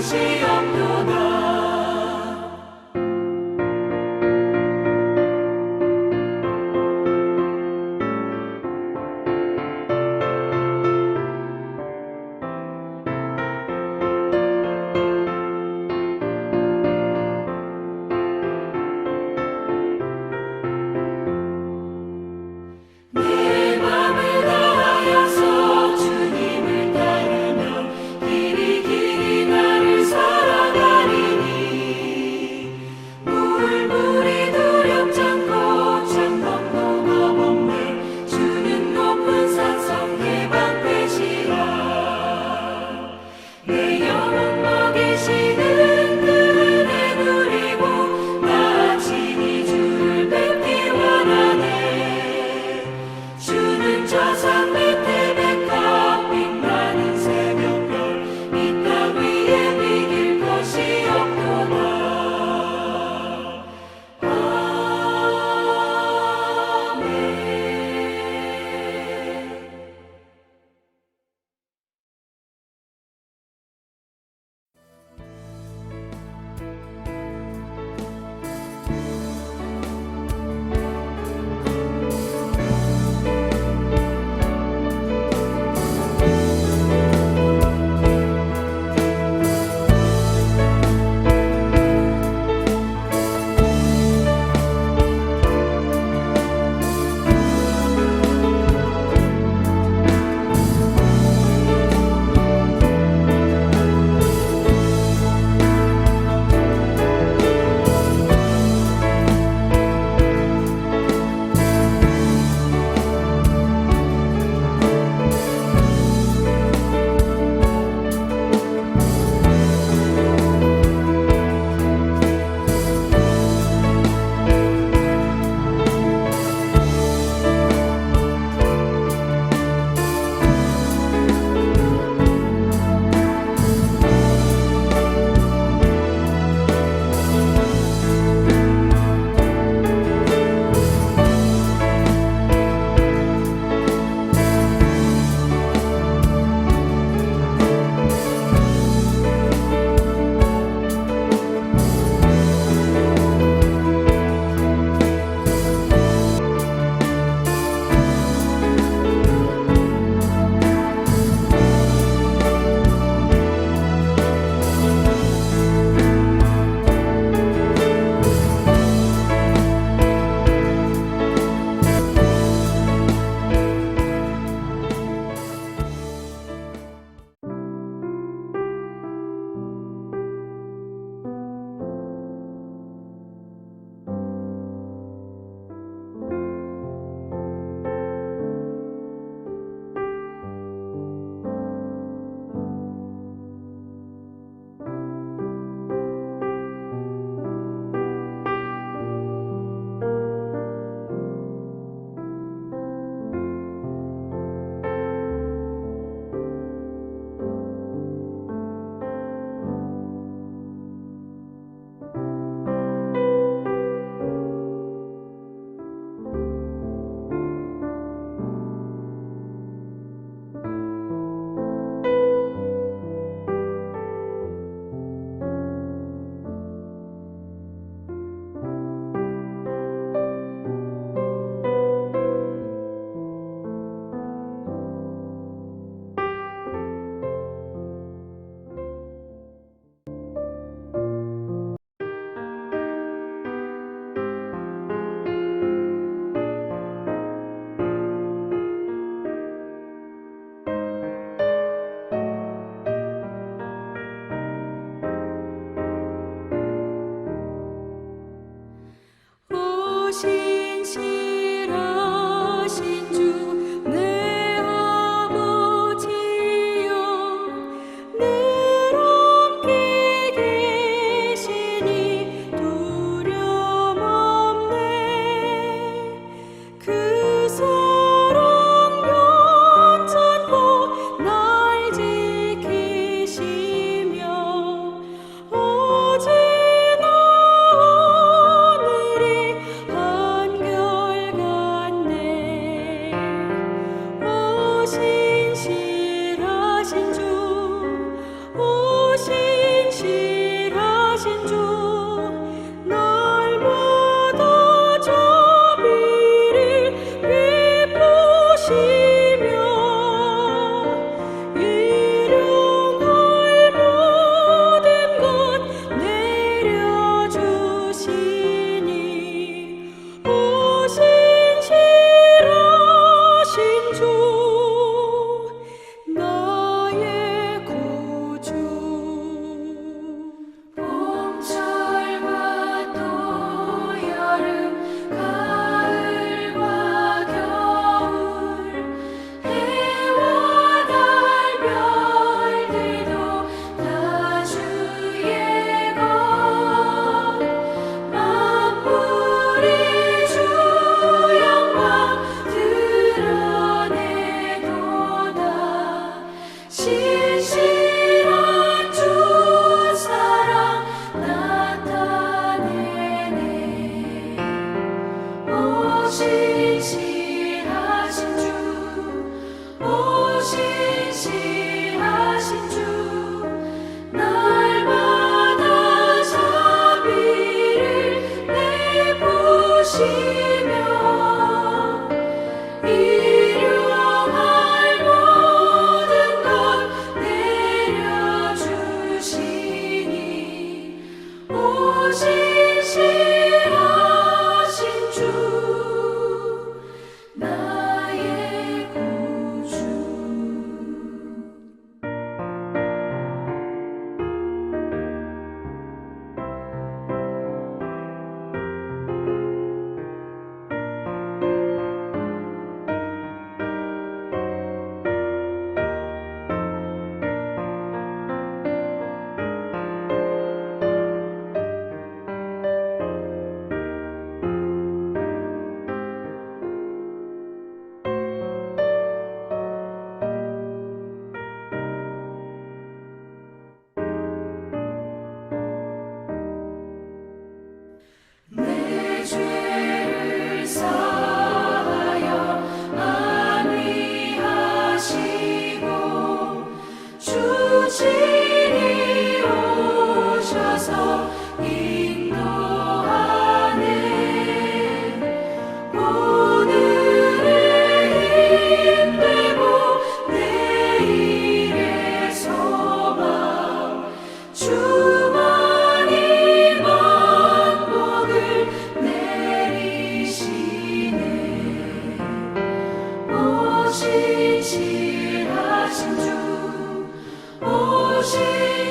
것이 없도다. 내 맘을 다하여서 주님을 따르며 길이 길이 나를 사랑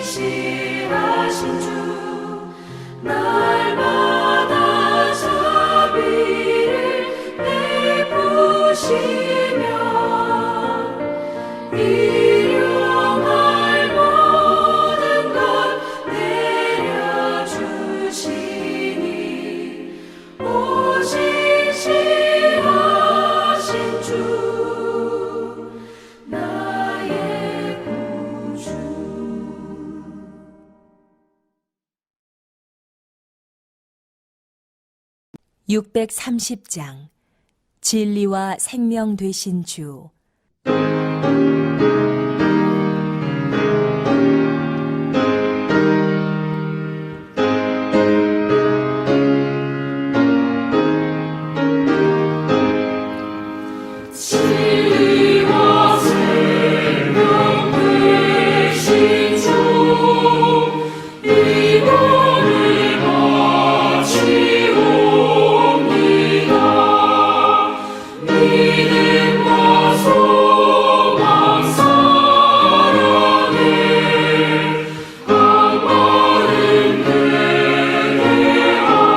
신실하신 주 날마다 자비를 베푸시며 일용할 모든 것 내려주시니 오 신실하신 주 나의 구주. 630장 진리와 생명 되신 주. 진리와 생명 되신 주 이 몸을 바치옵니다. 믿음과 소망 사랑에 한마음 되게 하소서.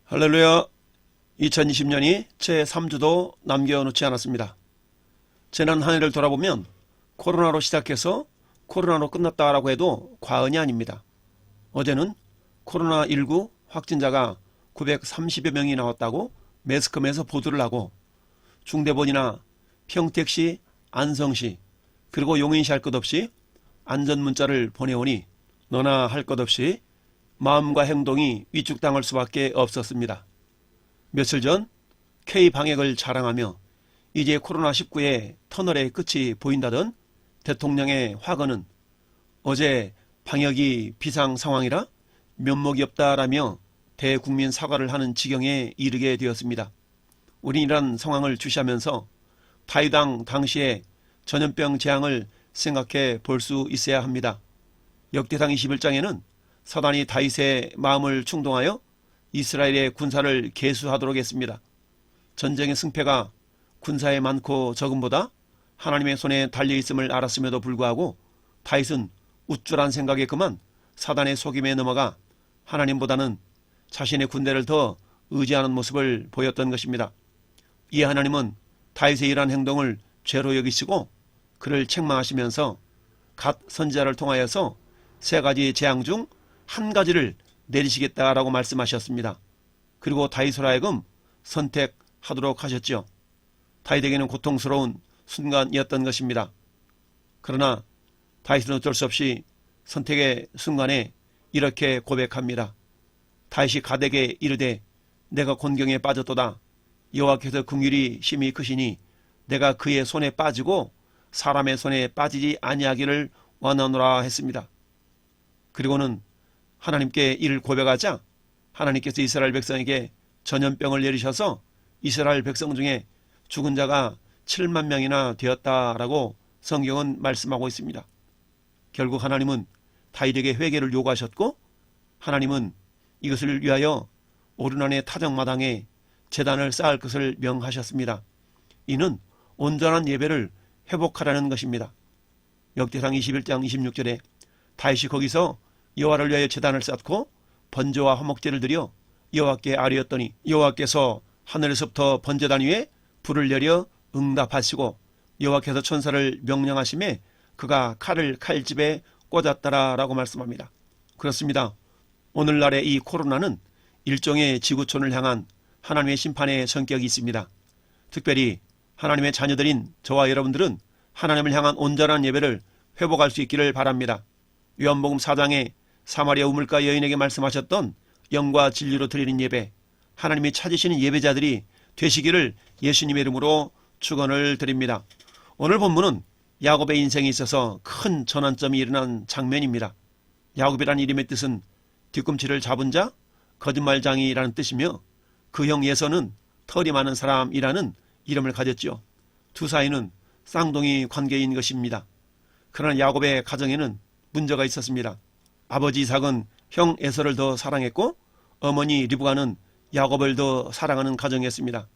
할렐루야. 2020년이 제 3주도 남겨놓지 않았습니다. 지난 한 해를 돌아보면 코로나로 시작해서 코로나로 끝났다라고 해도 과언이 아닙니다. 어제는 코로나19 확진자가 930여 명이 나왔다고 매스컴에서 보도를 하고 중대본이나 평택시, 안성시, 그리고 용인시 할 것 없이 안전문자를 보내오니 너나 할 것 없이 마음과 행동이 위축당할 수밖에 없었습니다. 며칠 전 K방역을 자랑하며 이제 코로나19의 터널의 끝이 보인다던 대통령의 화거는 어제 방역이 비상 상황이라 면목이 없다라며 대국민 사과를 하는 지경에 이르게 되었습니다. 우린 이런 상황을 주시하면서 타이당 당시의 전염병 재앙을 생각해 볼 수 있어야 합니다. 역대상 21장에는 사단이 다윗의 마음을 충동하여 이스라엘의 군사를 계수하도록 했습니다. 전쟁의 승패가 군사의 많고 적음보다 하나님의 손에 달려있음을 알았음에도 불구하고 다윗은 우쭐한 생각에 그만 사단의 속임에 넘어가 하나님보다는 자신의 군대를 더 의지하는 모습을 보였던 것입니다. 이에 하나님은 다윗의 이러한 행동을 죄로 여기시고 그를 책망하시면서 갓 선지자를 통하여서 세 가지 재앙 중 한 가지를 내리시겠다라고 말씀하셨습니다. 그리고 다윗으로 하여금 선택하도록 하셨죠. 다윗에게는 고통스러운 순간이었던 것입니다. 그러나 다윗은 어쩔 수 없이 선택의 순간에 이렇게 고백합니다. 다윗이 갓에게 이르되 내가 곤경에 빠졌도다. 여호와께서 긍휼이 심히 크시니 내가 그의 손에 빠지고 사람의 손에 빠지지 아니하기를 원하노라 했습니다. 그리고는 하나님께 이를 고백하자 하나님께서 이스라엘 백성에게 전염병을 내리셔서 이스라엘 백성 중에 죽은 자가 7만 명이나 되었다라고 성경은 말씀하고 있습니다. 결국 하나님은 다윗에게 회개를 요구하셨고 하나님은 이것을 위하여 오르난의 타작마당에 제단을 쌓을 것을 명하셨습니다. 이는 온전한 예배를 회복하라는 것입니다. 역대상 21장 26절에 다윗이 거기서 여호와를 위하여 제단을 쌓고 번제와 화목제를 드려 여호와께 아뢰었더니 여호와께서 하늘에서부터 번제단 위에 불을 내려 응답하시고 여호와께서 천사를 명령하심에 그가 칼을 칼집에 꽂았더라라고 말씀합니다. 그렇습니다. 오늘날의 이 코로나는 일종의 지구촌을 향한 하나님의 심판의 성격이 있습니다. 특별히 하나님의 자녀들인 저와 여러분들은 하나님을 향한 온전한 예배를 회복할 수 있기를 바랍니다. 요한복음 4장에 사마리아 우물가 여인에게 말씀하셨던 영과 진리로 드리는 예배, 하나님이 찾으시는 예배자들이 되시기를 예수님의 이름으로 축원을 드립니다. 오늘 본문은 야곱의 인생에 있어서 큰 전환점이 일어난 장면입니다. 야곱이라는 이름의 뜻은 뒤꿈치를 잡은 자, 거짓말장이라는 뜻이며 그 형 예서는 털이 많은 사람이라는 이름을 가졌죠. 두 사이는 쌍둥이 관계인 것입니다. 그러나 야곱의 가정에는 문제가 있었습니다. 아버지 이삭은 형 에서를 더 사랑했고 어머니 리브가는 야곱을 더 사랑하는 가정이었습니다.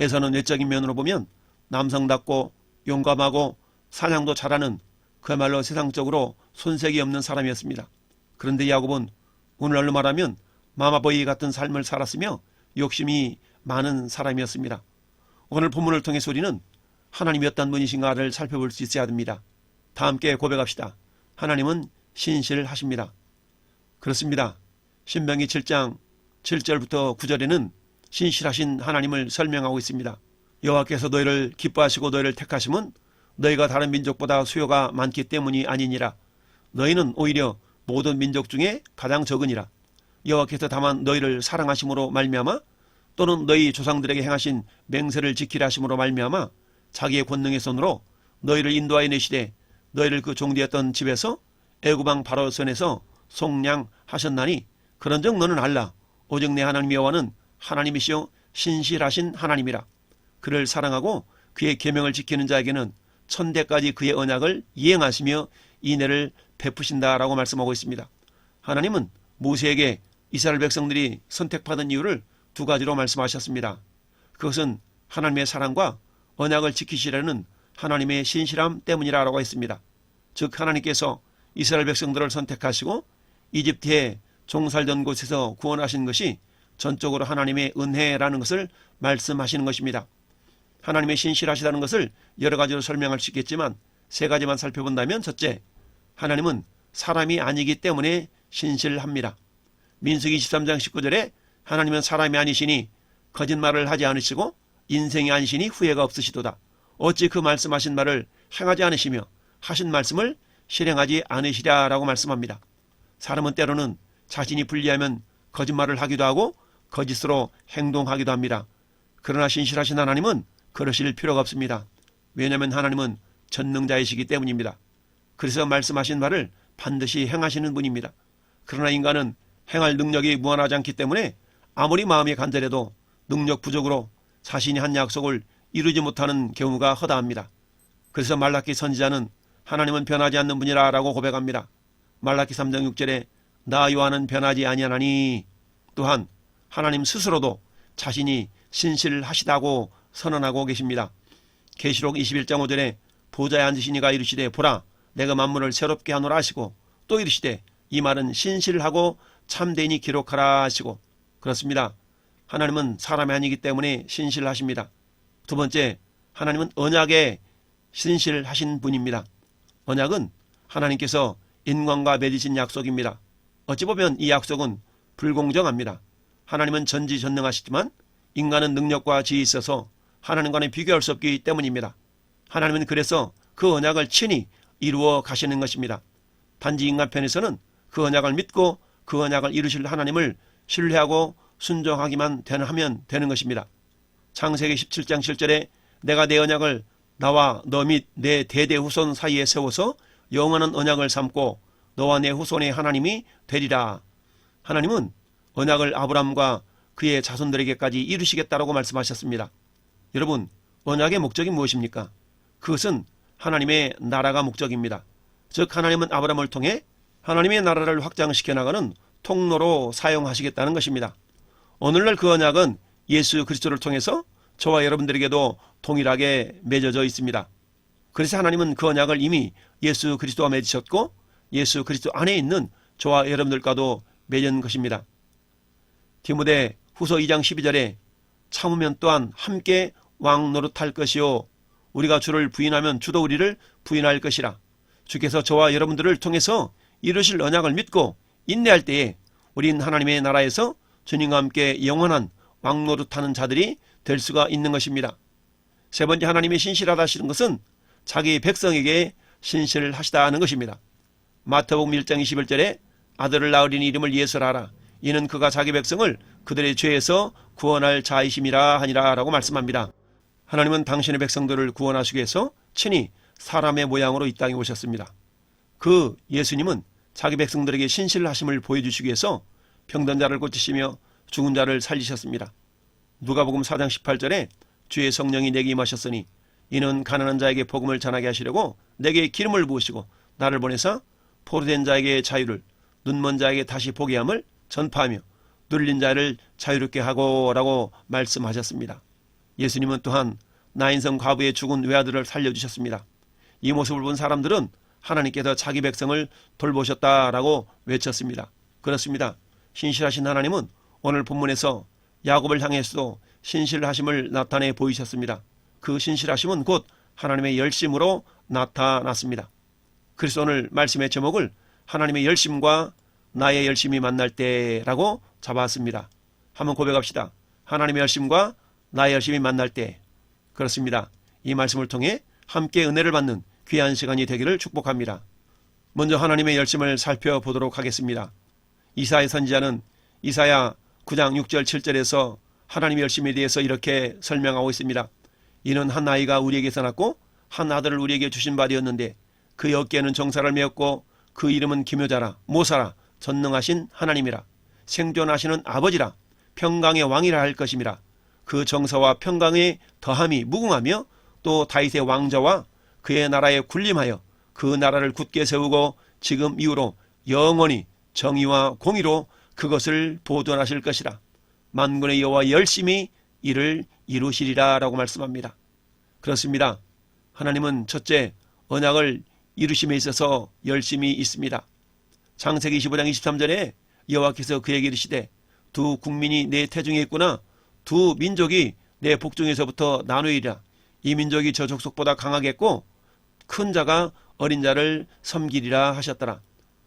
에서는 외적인 면으로 보면 남성답고 용감하고 사냥도 잘하는 그야말로 세상적으로 손색이 없는 사람이었습니다. 그런데 야곱은 오늘날로 말하면 마마보이 같은 삶을 살았으며 욕심이 많은 사람이었습니다. 오늘 본문을 통해서 우리는 하나님이 어떤 분이신가를 살펴볼 수 있어야 됩니다. 다 함께 고백합시다. 하나님은 신실하십니다. 그렇습니다. 신명기 7장 7절부터 9절에는 신실하신 하나님을 설명하고 있습니다. 여호와께서 너희를 기뻐하시고 너희를 택하심은 너희가 다른 민족보다 수요가 많기 때문이 아니니라. 너희는 오히려 모든 민족 중에 가장 적으니라. 여호와께서 다만 너희를 사랑하심으로 말미암아 또는 너희 조상들에게 행하신 맹세를 지키라 하심으로 말미암아 자기의 권능의 손으로 너희를 인도하여 내시되 너희를 그 종되었던 집에서 애굽 왕 바로 손에서 속량하셨나니 그런즉 너는 알라. 오직 내 하나님 여호와는 하나님이시요 신실하신 하나님이라. 그를 사랑하고 그의 계명을 지키는 자에게는 천대까지 그의 언약을 이행하시며 인애를 베푸신다라고 말씀하고 있습니다. 하나님은 모세에게 이스라엘 백성들이 선택받은 이유를 두 가지로 말씀하셨습니다. 그것은 하나님의 사랑과 언약을 지키시려는 하나님의 신실함 때문이라고 했습니다. 즉 하나님께서 이스라엘 백성들을 선택하시고 이집트에 종살던 곳에서 구원하신 것이 전적으로 하나님의 은혜라는 것을 말씀하시는 것입니다. 하나님의 신실하시다는 것을 여러 가지로 설명할 수 있겠지만 세 가지만 살펴본다면 첫째, 하나님은 사람이 아니기 때문에 신실합니다. 민수기 23장 19절에 하나님은 사람이 아니시니 거짓말을 하지 않으시고 인생이 아니시니 후회가 없으시도다. 어찌 그 말씀하신 말을 행하지 않으시며 하신 말씀을 실행하지 않으시랴라고 말씀합니다. 사람은 때로는 자신이 불리하면 거짓말을 하기도 하고 거짓으로 행동하기도 합니다. 그러나 신실하신 하나님은 그러실 필요가 없습니다. 왜냐하면 하나님은 전능자이시기 때문입니다. 그래서 말씀하신 말을 반드시 행하시는 분입니다. 그러나 인간은 행할 능력이 무한하지 않기 때문에 아무리 마음이 간절해도 능력 부족으로 자신이 한 약속을 이루지 못하는 경우가 허다합니다. 그래서 말라기 선지자는 하나님은 변하지 않는 분이라 라고 고백합니다. 말라기 3장 6절에 나 요한은 변하지 아니하나니 또한 하나님 스스로도 자신이 신실하시다고 선언하고 계십니다. 계시록 21장 5절에 보좌에 앉으시니가 이르시되 보라 내가 만물을 새롭게 하노라 하시고 또 이르시되 이 말은 신실하고 참되니 기록하라 하시고 그렇습니다. 하나님은 사람이 아니기 때문에 신실하십니다. 두 번째, 하나님은 언약에 신실하신 분입니다. 언약은 하나님께서 인간과 맺으신 약속입니다. 어찌 보면 이 약속은 불공정합니다. 하나님은 전지전능하시지만 인간은 능력과 지혜에 있어서 하나님과는 비교할 수 없기 때문입니다. 하나님은 그래서 그 언약을 친히 이루어 가시는 것입니다. 단지 인간 편에서는 그 언약을 믿고 그 언약을 이루실 하나님을 신뢰하고 순종하기만 하면 되는 것입니다. 창세기 17장 7절에 내가 내 언약을 나와 너 및 내 대대 후손 사이에 세워서 영원한 언약을 삼고 너와 내 후손의 하나님이 되리라. 하나님은 언약을 아브라함과 그의 자손들에게까지 이루시겠다라고 말씀하셨습니다. 여러분, 언약의 목적이 무엇입니까? 그것은 하나님의 나라가 목적입니다. 즉 하나님은 아브라함을 통해 하나님의 나라를 확장시켜 나가는 통로로 사용하시겠다는 것입니다. 오늘날 그 언약은 예수 그리스도를 통해서 저와 여러분들에게도 동일하게 맺어져 있습니다. 그래서 하나님은 그 언약을 이미 예수 그리스도와 맺으셨고 예수 그리스도 안에 있는 저와 여러분들과도 맺은 것입니다. 디모데 후서 2장 12절에 참으면 또한 함께 왕 노릇할 것이요 우리가 주를 부인하면 주도 우리를 부인할 것이라. 주께서 저와 여러분들을 통해서 이루실 언약을 믿고 인내할 때에 우린 하나님의 나라에서 주님과 함께 영원한 왕 노릇하는 자들이 될 수가 있는 것입니다. 세 번째, 하나님이 신실하다 하시는 것은 자기 백성에게 신실하시다는 것입니다. 마태복음 1장 21절에 아들을 낳으리니 이름을 예수라 하라. 이는 그가 자기 백성을 그들의 죄에서 구원할 자이심이라 하니라 라고 말씀합니다. 하나님은 당신의 백성들을 구원하시기 위해서 친히 사람의 모양으로 이 땅에 오셨습니다. 그 예수님은 자기 백성들에게 신실하심을 보여주시기 위해서 병든 자를 고치시며 죽은 자를 살리셨습니다. 누가복음 4장 18절에 주의 성령이 내게 임하셨으니 이는 가난한 자에게 복음을 전하게 하시려고 내게 기름을 부으시고 나를 보내사 포로된 자에게 자유를, 눈먼 자에게 다시 보게 함을 전파하며 눌린 자를 자유롭게 하고 라고 말씀하셨습니다. 예수님은 또한 나인성 과부의 죽은 외아들을 살려주셨습니다. 이 모습을 본 사람들은 하나님께서 자기 백성을 돌보셨다라고 외쳤습니다. 그렇습니다. 신실하신 하나님은 오늘 본문에서 야곱을 향해서도 신실하심을 나타내 보이셨습니다. 그 신실하심은 곧 하나님의 열심으로 나타났습니다. 그래서 오늘 말씀의 제목을 하나님의 열심과 나의 열심이 만날 때라고 잡았습니다. 한번 고백합시다. 하나님의 열심과 나의 열심이 만날 때. 그렇습니다. 이 말씀을 통해 함께 은혜를 받는 귀한 시간이 되기를 축복합니다. 먼저 하나님의 열심을 살펴보도록 하겠습니다. 이사야 선지자는 이사야 9장 6절 7절에서 하나님의 열심에 대해서 이렇게 설명하고 있습니다. 이는 한 아이가 우리에게서 났고 한 아들을 우리에게 주신 바 되었는데 그의 어깨에는 정사를 메었고 그 이름은 기묘자라 모사라 전능하신 하나님이라 생존하시는 아버지라 평강의 왕이라 할 것임이라. 그 정사와 평강의 더함이 무궁하며 또 다윗의 왕좌와 그의 나라에 군림하여 그 나라를 굳게 세우고 지금 이후로 영원히 정의와 공의로 그것을 보존하실 것이라. 만군의 여호와 열심히 이를 이루시리라 라고 말씀합니다. 그렇습니다. 하나님은 첫째 언약을 이루심에 있어서 열심히 있습니다. 창세기 25장 23절에 여호와께서 그에게 이르시되 두 국민이 내 태중에 있구나. 두 민족이 내 복중에서부터 나누이리라. 이 민족이 저 족속보다 강하겠고 큰 자가 어린 자를 섬기리라 하셨더라.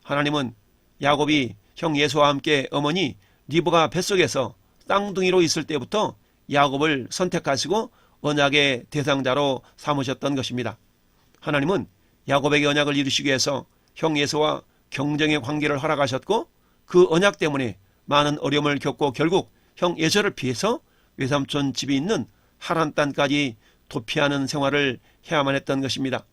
하나님은 야곱이 형 예수와 함께 어머니 리브가 뱃속에서 쌍둥이로 있을 때부터 야곱을 선택하시고 언약의 대상자로 삼으셨던 것입니다. 하나님은 야곱에게 언약을 이루시기 위해서 형 예수와 경쟁의 관계를 허락하셨고 그 언약 때문에 많은 어려움을 겪고 결국 형 예수를 피해서 외삼촌 집이 있는 하란 땅까지 도피하는 생활을 해야만 했던 것입니다.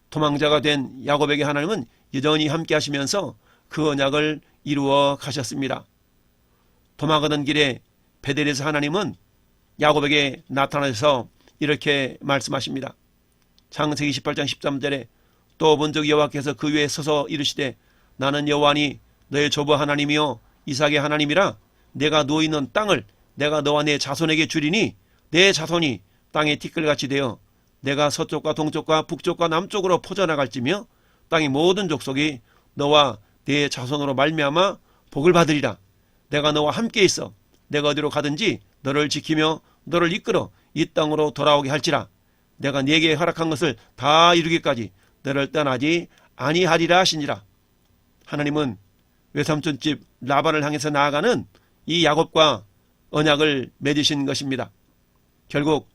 도망자가 된 야곱에게 하나님은 여전히 함께 하시면서 그 언약을 이루어 가셨습니다. 도망가던 길에 베델에서 하나님은 야곱에게 나타나셔서 이렇게 말씀하십니다. 창세기 18장 13절에 또 본적 여호와께서 그 위에 서서 이르시되 나는 여호와니 너의 조부 하나님이요 이삭의 하나님이라. 내가 누워 있는 땅을 내가 너와 내 자손에게 주리니 내 자손이 땅의 티끌같이 되어 내가 서쪽과 동쪽과 북쪽과 남쪽으로 퍼져나갈지며 땅의 모든 족속이 너와 내 자손으로 말미암아 복을 받으리라. 내가 너와 함께 있어 내가 어디로 가든지 너를 지키며 너를 이끌어 이 땅으로 돌아오게 할지라. 내가 네게 허락한 것을 다 이루기까지 너를 떠나지 아니하리라 하시니라. 하나님은 외삼촌집 라반을 향해서 나아가는 이 야곱과 언약을 맺으신 것입니다. 결국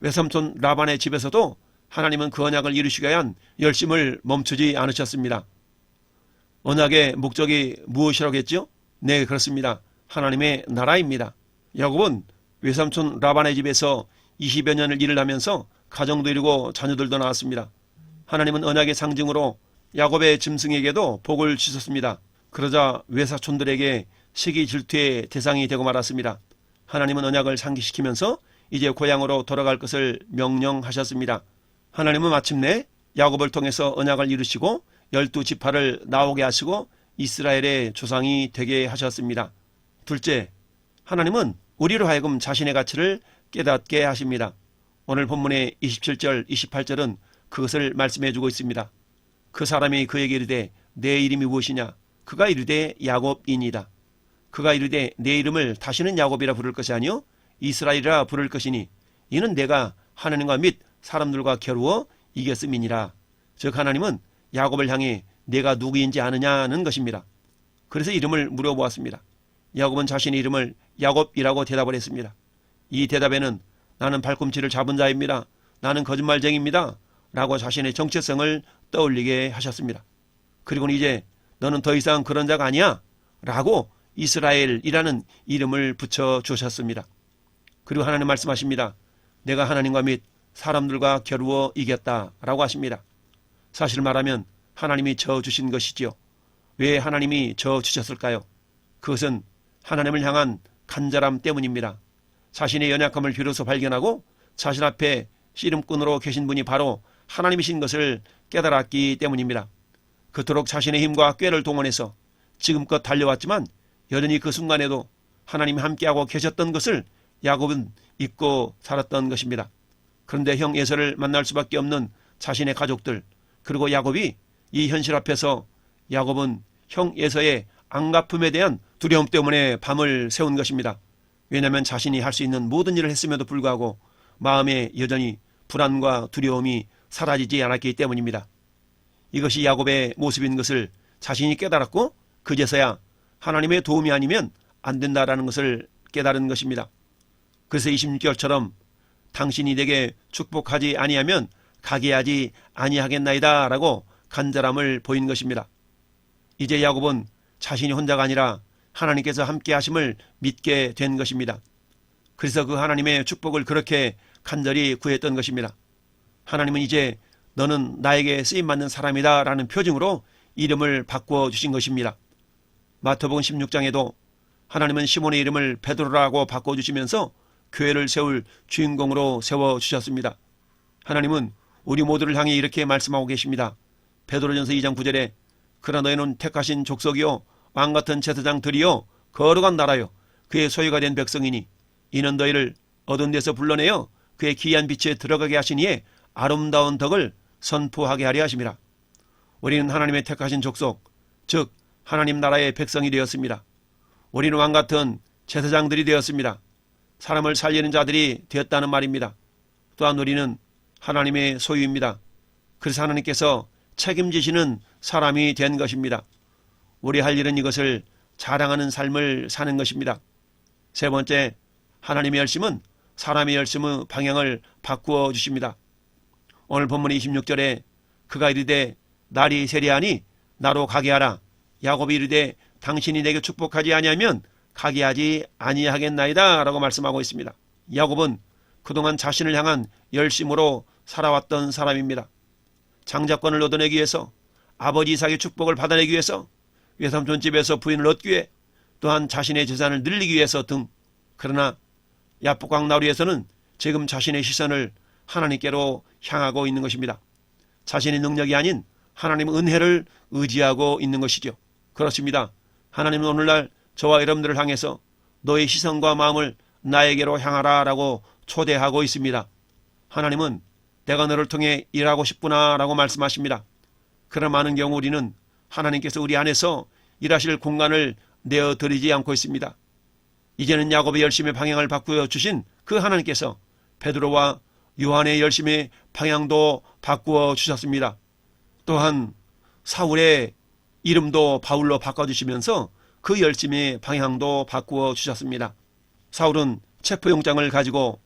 외삼촌 라반의 집에서도 하나님은 그 언약을 이루시기 위한 열심을 멈추지 않으셨습니다. 언약의 목적이 무엇이라고 했죠? 네, 그렇습니다. 하나님의 나라입니다. 야곱은 외삼촌 라반의 집에서 20여 년을 일을 하면서 가정도 이루고 자녀들도 낳았습니다. 하나님은 언약의 상징으로 야곱의 짐승에게도 복을 주셨습니다. 그러자 외사촌들에게 시기 질투의 대상이 되고 말았습니다. 하나님은 언약을 상기시키면서 이제 고향으로 돌아갈 것을 명령하셨습니다. 하나님은 마침내 야곱을 통해서 언약을 이루시고 12지파를 나오게 하시고 이스라엘의 조상이 되게 하셨습니다. 둘째, 하나님은 우리로 하여금 자신의 가치를 깨닫게 하십니다. 오늘 본문의 27절, 28절은 그것을 말씀해 주고 있습니다. 그 사람이 그에게 이르되 내 이름이 무엇이냐? 그가 이르되 야곱이니이다. 그가 이르되 내 이름을 다시는 야곱이라 부를 것이 아니요 이스라엘이라 부를 것이니 이는 내가 하나님과 및 사람들과 겨루어 이겼음이니라. 즉 하나님은 야곱을 향해 내가 누구인지 아느냐는 것입니다. 그래서 이름을 물어보았습니다. 야곱은 자신의 이름을 야곱이라고 대답을 했습니다. 이 대답에는 나는 발꿈치를 잡은 자입니다. 나는 거짓말쟁이입니다. 라고 자신의 정체성을 떠올리게 하셨습니다. 그리고는 이제 너는 더 이상 그런 자가 아니야 라고 이스라엘이라는 이름을 붙여주셨습니다. 그리고 하나님 말씀하십니다. 내가 하나님과 및 사람들과 겨루어 이겼다 라고 하십니다. 사실 말하면 하나님이 저주신 것이지요. 왜 하나님이 저주셨을까요? 그것은 하나님을 향한 간절함 때문입니다. 자신의 연약함을 비로소 발견하고 자신 앞에 씨름꾼으로 계신 분이 바로 하나님이신 것을 깨달았기 때문입니다. 그토록 자신의 힘과 꾀를 동원해서 지금껏 달려왔지만 여전히 그 순간에도 하나님이 함께하고 계셨던 것을 야곱은 잊고 살았던 것입니다. 그런데 형 에서를 만날 수밖에 없는 자신의 가족들, 그리고 야곱이 이 현실 앞에서 야곱은 형 에서의 안갚음에 대한 두려움 때문에 밤을 새운 것입니다. 왜냐하면 자신이 할 수 있는 모든 일을 했음에도 불구하고 마음에 여전히 불안과 두려움이 사라지지 않았기 때문입니다. 이것이 야곱의 모습인 것을 자신이 깨달았고 그제서야 하나님의 도움이 아니면 안 된다라는 것을 깨달은 것입니다. 그래서 26절처럼 당신이 내게 축복하지 아니하면 가게 하지 아니하겠나이다 라고 간절함을 보인 것입니다. 이제 야곱은 자신이 혼자가 아니라 하나님께서 함께 하심을 믿게 된 것입니다. 그래서 그 하나님의 축복을 그렇게 간절히 구했던 것입니다. 하나님은 이제 너는 나에게 쓰임받는 사람이다 라는 표징으로 이름을 바꾸어 주신 것입니다. 마태복음 16장에도 하나님은 시몬의 이름을 베드로라고 바꿔주시면서 교회를 세울 주인공으로 세워주셨습니다. 하나님은 우리 모두를 향해 이렇게 말씀하고 계십니다. 베드로전서 2장 9절에 그러나 너희는 택하신 족속이요 왕같은 제사장들이요 거룩한 나라요 그의 소유가 된 백성이니 이는 너희를 어두운 데서 불러내어 그의 기이한 빛에 들어가게 하시니에 아름다운 덕을 선포하게 하려 하심이라. 우리는 하나님의 택하신 족속, 즉 하나님 나라의 백성이 되었습니다. 우리는 왕같은 제사장들이 되었습니다. 사람을 살리는 자들이 되었다는 말입니다. 또한 우리는 하나님의 소유입니다. 그래서 하나님께서 책임지시는 사람이 된 것입니다. 우리 할 일은 이것을 자랑하는 삶을 사는 것입니다. 세 번째, 하나님의 열심은 사람의 열심의 방향을 바꾸어 주십니다. 오늘 본문 26절에 그가 이르되 날이 세리하니 나로 가게 하라. 야곱이 이르되 당신이 내게 축복하지 아니하면 가게 하지 아니하겠나이다 라고 말씀하고 있습니다. 야곱은 그동안 자신을 향한 열심으로 살아왔던 사람입니다. 장자권을 얻어내기 위해서, 아버지 이삭의 축복을 받아내기 위해서, 외삼촌 집에서 부인을 얻기 위해, 또한 자신의 재산을 늘리기 위해서 등. 그러나 야복강 나루에서는 지금 자신의 시선을 하나님께로 향하고 있는 것입니다. 자신의 능력이 아닌 하나님의 은혜를 의지하고 있는 것이죠. 그렇습니다. 하나님은 오늘날 저와 여러분들을 향해서 너의 시선과 마음을 나에게로 향하라 라고 초대하고 있습니다. 하나님은 내가 너를 통해 일하고 싶구나 라고 말씀하십니다. 그러나 많은 경우 우리는 하나님께서 우리 안에서 일하실 공간을 내어드리지 않고 있습니다. 이제는 야곱의 열심의 방향을 바꾸어 주신 그 하나님께서 베드로와 요한의 열심의 방향도 바꾸어 주셨습니다. 또한 사울의 이름도 바울로 바꿔주시면서 그 열심의 방향도 바꾸어 주셨습니다. 사울은 체포영장을 가지고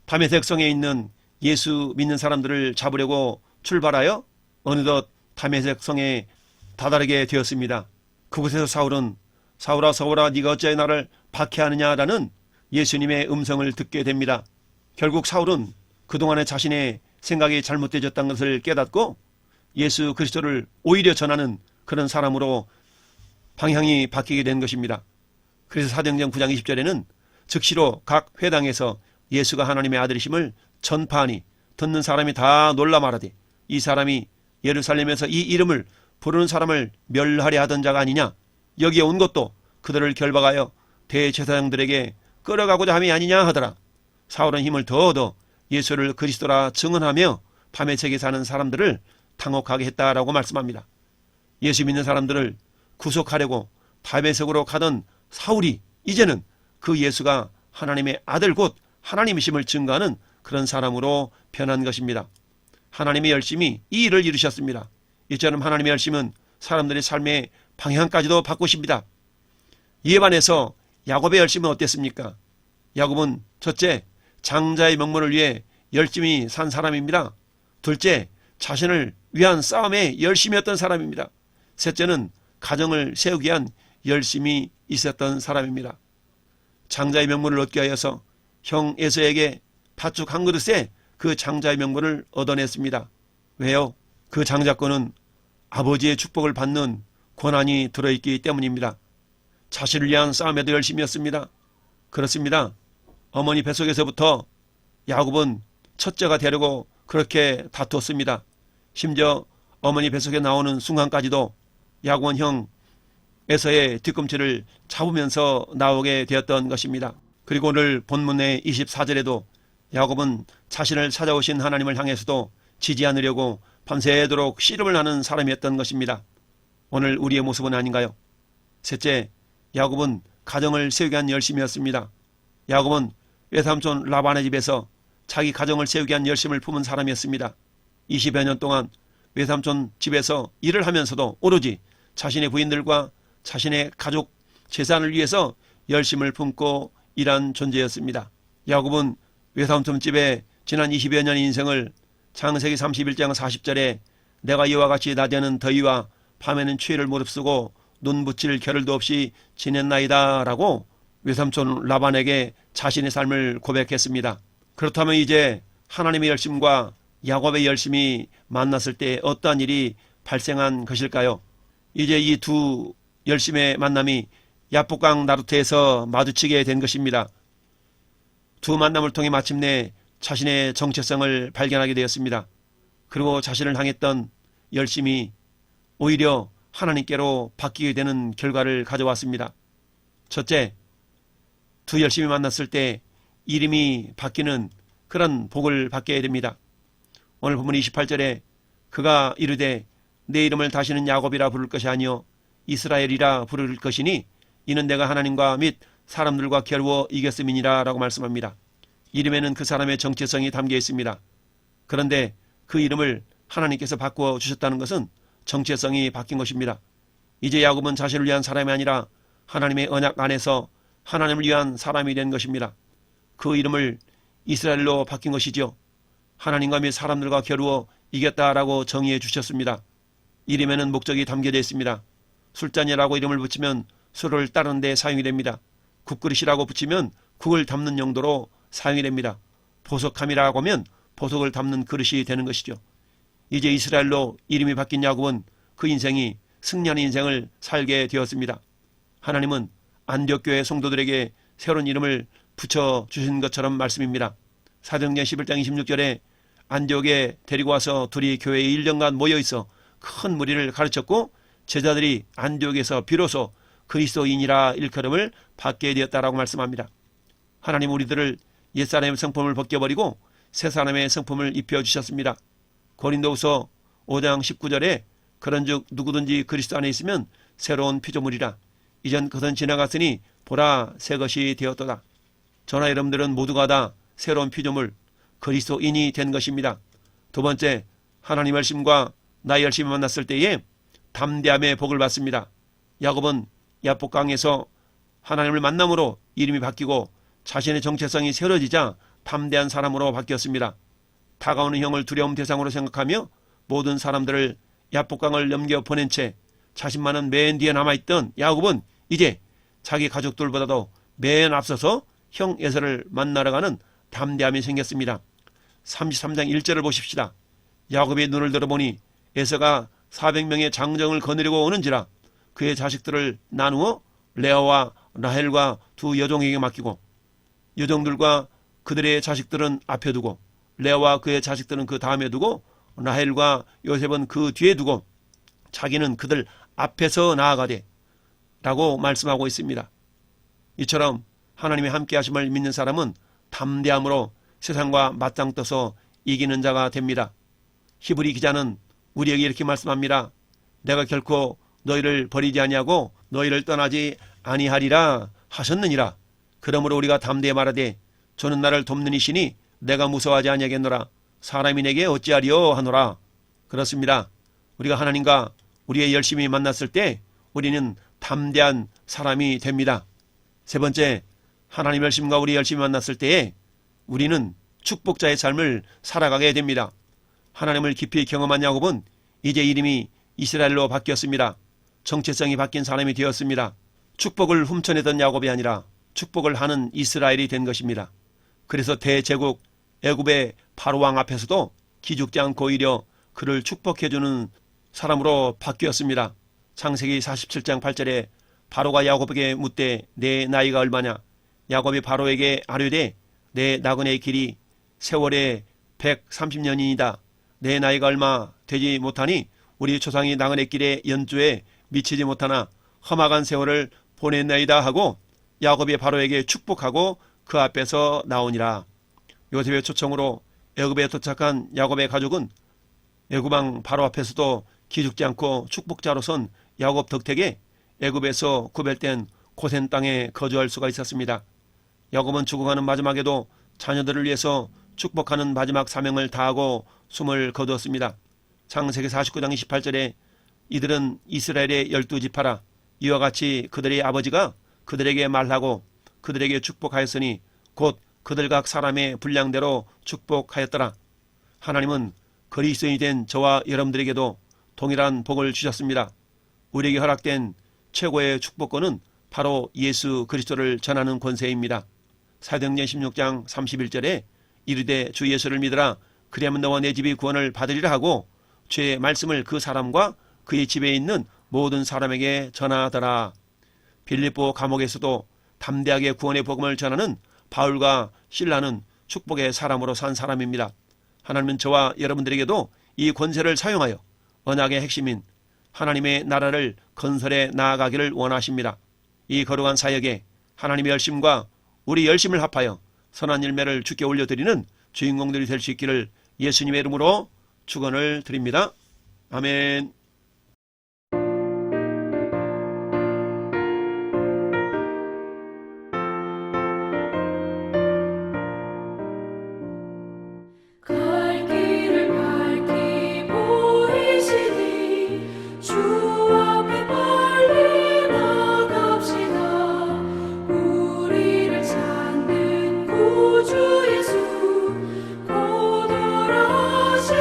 다메섹 성에 있는 예수 믿는 사람들을 잡으려고 출발하여 어느덧 다메섹 성에 다다르게 되었습니다. 그곳에서 사울은 사울아 사울아 네가 어찌하여 나를 박해하느냐라는 예수님의 음성을 듣게 됩니다. 결국 사울은 그동안에 자신의 생각이 잘못되었다는 것을 깨닫고 예수 그리스도를 오히려 전하는 그런 사람으로 방향이 바뀌게 된 것입니다. 그래서 사도행전 9장 20절에는 즉시로 각 회당에서 예수가 하나님의 아들이심을 전파하니 듣는 사람이 다 놀라 말하되 이 사람이 예루살렘에서 이 이름을 부르는 사람을 멸하려 하던 자가 아니냐. 여기에 온 것도 그들을 결박하여 대제사장들에게 끌어가고자 함이 아니냐 하더라. 사울은 힘을 더 얻어 예수를 그리스도라 증언하며 밤에 새게 사는 사람들을 당혹하게 했다라고 말씀합니다. 예수 믿는 사람들을 구속하려고 다메섹으로 가던 사울이 이제는 그 예수가 하나님의 아들 곧 하나님이심을 증거하는 그런 사람으로 변한 것입니다. 하나님의 열심이 이 일을 이루셨습니다. 이처럼 하나님의 열심은 사람들의 삶의 방향까지도 바꾸십니다. 이에 반해서 야곱의 열심은 어땠습니까? 야곱은 첫째, 장자의 명분을 위해 열심히 산 사람입니다. 둘째, 자신을 위한 싸움에 열심이었던 사람입니다. 셋째는 가정을 세우기 위한 열심이 있었던 사람입니다. 장자의 명분을 얻기 위하여서 형 에서에게 팥죽 한 그릇에 그 장자의 명분을 얻어냈습니다. 왜요? 그 장자권은 아버지의 축복을 받는 권한이 들어있기 때문입니다. 자신을 위한 싸움에도 열심이었습니다. 그렇습니다. 어머니 뱃속에서부터 야곱은 첫째가 되려고 그렇게 다투었습니다. 심지어 어머니 뱃속에 나오는 순간까지도 야곱은 형 에서의 뒤꿈치를 잡으면서 나오게 되었던 것입니다. 그리고 오늘 본문의 24절에도 야곱은 자신을 찾아오신 하나님을 향해서도 지지 않으려고 밤새도록 씨름을 하는 사람이었던 것입니다. 오늘 우리의 모습은 아닌가요? 셋째, 야곱은 가정을 세우기 위한 열심이었습니다. 야곱은 외삼촌 라반의 집에서 자기 가정을 세우기 위한 열심을 품은 사람이었습니다. 20여 년 동안 외삼촌 집에서 일을 하면서도 오로지 자신의 부인들과 자신의 가족 재산을 위해서 열심을 품고 일한 존재였습니다. 야곱은 외삼촌 집에 지난 20여 년의 인생을 창세기 31장 40절에 내가 이와 같이 낮에는 더위와 밤에는 추위를 무릅쓰고 눈 붙일 겨를도 없이 지냈나이다 라고 외삼촌 라반에게 자신의 삶을 고백했습니다. 그렇다면 이제 하나님의 열심과 야곱의 열심이 만났을 때 어떠한 일이 발생한 것일까요? 이제 이 두 열심의 만남이 야복강 나루트에서 마주치게 된 것입니다. 두 만남을 통해 마침내 자신의 정체성을 발견하게 되었습니다. 그리고 자신을 향했던 열심이 오히려 하나님께로 바뀌게 되는 결과를 가져왔습니다. 첫째, 두 열심이 만났을 때 이름이 바뀌는 그런 복을 받게 됩니다. 오늘 본문 28절에 그가 이르되 내 이름을 다시는 야곱이라 부를 것이 아니요 이스라엘이라 부를 것이니 이는 내가 하나님과 및 사람들과 겨루어 이겼음이니라 라고 말씀합니다. 이름에는 그 사람의 정체성이 담겨 있습니다. 그런데 그 이름을 하나님께서 바꾸어 주셨다는 것은 정체성이 바뀐 것입니다. 이제 야곱은 자신을 위한 사람이 아니라 하나님의 언약 안에서 하나님을 위한 사람이 된 것입니다. 그 이름을 이스라엘로 바뀐 것이죠. 하나님과 및 사람들과 겨루어 이겼다라고 정의해 주셨습니다. 이름에는 목적이 담겨져 있습니다. 술잔이라고 이름을 붙이면 술을 따르는 데 사용이 됩니다. 국그릇이라고 붙이면 국을 담는 용도로 사용이 됩니다. 보석함이라고 하면 보석을 담는 그릇이 되는 것이죠. 이제 이스라엘로 이름이 바뀐 야곱은 그 인생이 승리하는 인생을 살게 되었습니다. 하나님은 안디옥교회 성도들에게 새로운 이름을 붙여주신 것처럼 말씀입니다. 사도행전 11장 26절에 안디옥에 데리고 와서 둘이 교회에 1년간 모여있어 큰 무리를 가르쳤고 제자들이 안디옥에서 비로소 그리스도인이라 일컬음을 받게 되었다라고 말씀합니다. 하나님 우리들을 옛사람의 성품을 벗겨버리고 새사람의 성품을 입혀주셨습니다. 고린도후서 5장 19절에 그런즉 누구든지 그리스도 안에 있으면 새로운 피조물이라 이전 그것은 지나갔으니 보라 새 것이 되었도다. 저나 여러분들은 모두가 다 새로운 피조물 그리스도인이 된 것입니다. 두 번째, 하나님 열심과 나의 열심이 만났을 때에 담대함의 복을 받습니다. 야곱은 야복강에서 하나님을 만남으로 이름이 바뀌고 자신의 정체성이 세워지자 담대한 사람으로 바뀌었습니다. 다가오는 형을 두려움 대상으로 생각하며 모든 사람들을 야복강을 넘겨 보낸 채 자신만은 맨 뒤에 남아있던 야곱은 이제 자기 가족들보다도 맨 앞서서 형 에서를 만나러 가는 담대함이 생겼습니다. 33장 1절을 보십시다. 야곱의 눈을 들어보니 에서가 400명의 장정을 거느리고 오는지라 그의 자식들을 나누어 레아와 라헬과 두 여종에게 맡기고 여종들과 그들의 자식들은 앞에 두고 레아와 그의 자식들은 그 다음에 두고 라헬과 요셉은 그 뒤에 두고 자기는 그들 앞에서 나아가되 라고 말씀하고 있습니다. 이처럼 하나님의 함께 하심을 믿는 사람은 담대함으로 세상과 맞짱떠서 이기는 자가 됩니다. 히브리 기자는 우리에게 이렇게 말씀합니다. 내가 결코 너희를 버리지 아니하고 너희를 떠나지 아니하리라 하셨느니라. 그러므로 우리가 담대히 말하되 저는 나를 돕는 이시니 내가 무서워하지 아니하겠노라. 사람이 내게 어찌하리요 하노라. 그렇습니다. 우리가 하나님과 우리의 열심히 만났을 때 우리는 담대한 사람이 됩니다. 세 번째, 하나님 열심과 우리 열심히 만났을 때에 우리는 축복자의 삶을 살아가게 됩니다. 하나님을 깊이 경험한 야곱은 이제 이름이 이스라엘로 바뀌었습니다. 정체성이 바뀐 사람이 되었습니다. 축복을 훔쳐내던 야곱이 아니라 축복을 하는 이스라엘이 된 것입니다. 그래서 대제국 애굽의 바로왕 앞에서도 기죽지 않고 오히려 그를 축복해주는 사람으로 바뀌었습니다. 창세기 47장 8절에 바로가 야곱에게 묻되 내 나이가 얼마냐? 야곱이 바로에게 아뢰되 내 나그네의 길이 세월에 130년이니이다. 내 나이가 얼마 되지 못하니 우리 조상이 나그네 길의 연주에 미치지 못하나 험악한 세월을 보냈나이다 하고 야곱이 바로에게 축복하고 그 앞에서 나오니라. 요셉의 초청으로 애굽에 도착한 야곱의 가족은 애굽왕 바로 앞에서도 기죽지 않고 축복자로선 야곱 덕택에 애굽에서 구별된 고센 땅에 거주할 수가 있었습니다. 야곱은 죽어가는 마지막에도 자녀들을 위해서 축복하는 마지막 사명을 다하고 숨을 거두었습니다. 창세기 49장 28절에 이들은 이스라엘의 12지파라. 이와 같이 그들의 아버지가 그들에게 말하고 그들에게 축복하였으니 곧 그들 각 사람의 분량대로 축복하였더라. 하나님은 그리스도인이 된 저와 여러분들에게도 동일한 복을 주셨습니다. 우리에게 허락된 최고의 축복권은 바로 예수 그리스도를 전하는 권세입니다. 사도행전 16장 31절에 이르되 주 예수를 믿으라. 그리하면 너와 내 집이 구원을 받으리라 하고 주의 말씀을 그 사람과 그의 집에 있는 모든 사람에게 전하더라. 빌립보 감옥에서도 담대하게 구원의 복음을 전하는 바울과 실라는 축복의 사람으로 산 사람입니다. 하나님은 저와 여러분들에게도 이 권세를 사용하여 언약의 핵심인 하나님의 나라를 건설해 나아가기를 원하십니다. 이 거룩한 사역에 하나님의 열심과 우리 열심을 합하여 선한 열매를 주께 올려드리는 주인공들이 될 수 있기를 예수님의 이름으로 축원을 드립니다. 아멘. 갈 길을 밝히 보이시니 주 앞에 빨리 나갑시다. 우리를 찾는 구주 예수 곧 오라시니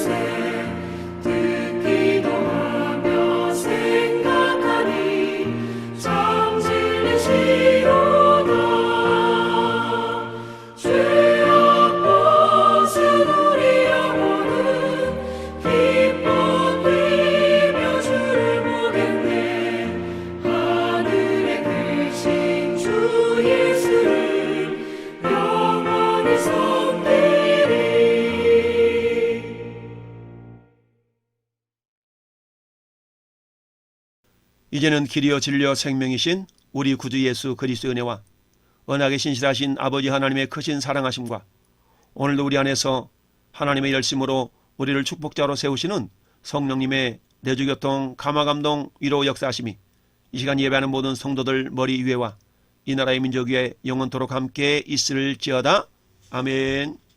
곳에 듣기도 하며 생각하니 참 진리시로다. 죄악 벗은 우리 영혼은 기뻐 뛰며 주를 보겠네. 하늘에 계신 주 예수를 영원히 섬기리. 이제는 길이요 진리요 생명이신 우리 구주 예수 그리스도의 은혜와 언약에 신실하신 아버지 하나님의 크신 사랑하심과 오늘도 우리 안에서 하나님의 열심으로 우리를 축복자로 세우시는 성령님의 내주교통 감화감동 위로 역사하심이 이 시간 예배하는 모든 성도들 머리 위에와 이 나라의 민족 위에 영원토록 함께 있을지어다. 아멘.